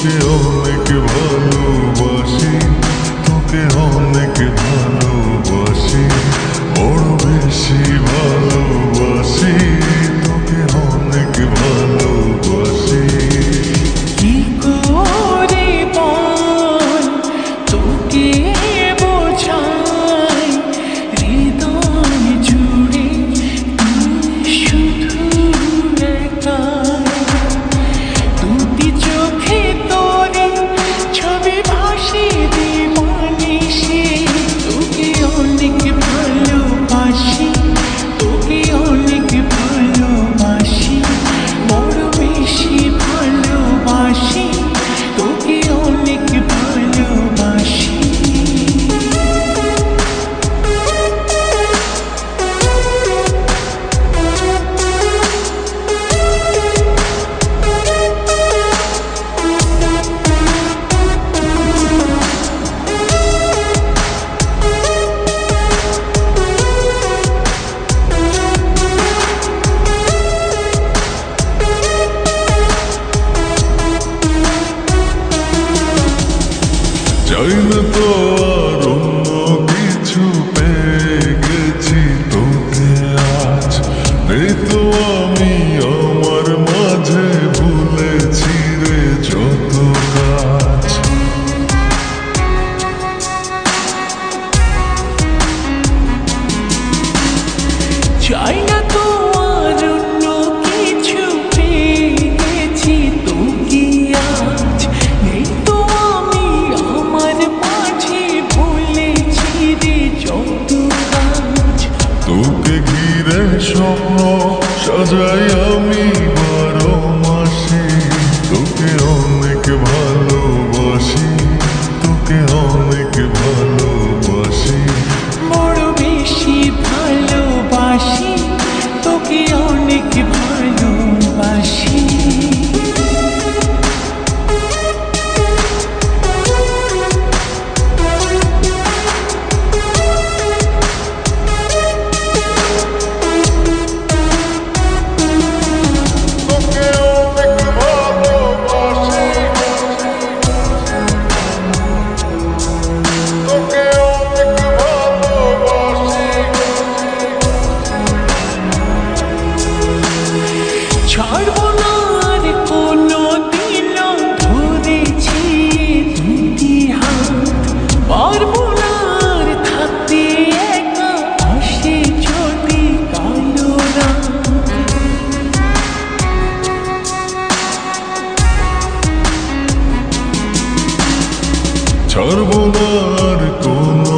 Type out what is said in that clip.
তোকে অনেক ভালোবাসি, তোকে অনেক ভালোবাসি, বড় বেশি ভালোবাসি, তোকে অনেক ভালোবাসি। কি করে বল তোকে বোঝাই, হৃদয় জুড়ে তুই শুধু একা। দুটি চোখে তোরে ছবি ভাসে দিবানিশি, তোকে অনেক ভালোবাসি, তোকে অনেক ভালোবাসি, বড় বেশি ভালোবাসি, তোকে অনেক ভালোবাসি। চাই না তো আর অন্য কিছু, পেয়ে গেছি তোকে আজ। নেই তো আমি আমার মাঝে, ভুলেছি রে যত কাজ। চাই না তো আর অন্য কিছু, পেয়ে গেছি তোকে আজ। নেই তো আমি আমার মাঝে, ভুলেছি রে যত কাজ। তোকে ঘিরে স্বপ্ন সাজাই আমি 12 মাসে, তোকে অনেক ভালোবাসি, তোকে অনেক ভালোবাসি, বড় বেশি ভালোবাসি, তোকে অনেক ভালোবাসি। তোকে অনেক ভালোবাসি, তোকে অনেক ভালোবাসি। ছাড়বো না আর কোনো দিন, ধরেছি দুটি হাত। পারবো না আর থাকতে একা, আসে যদি কালো রাত। ছাড়বো না আর কোনো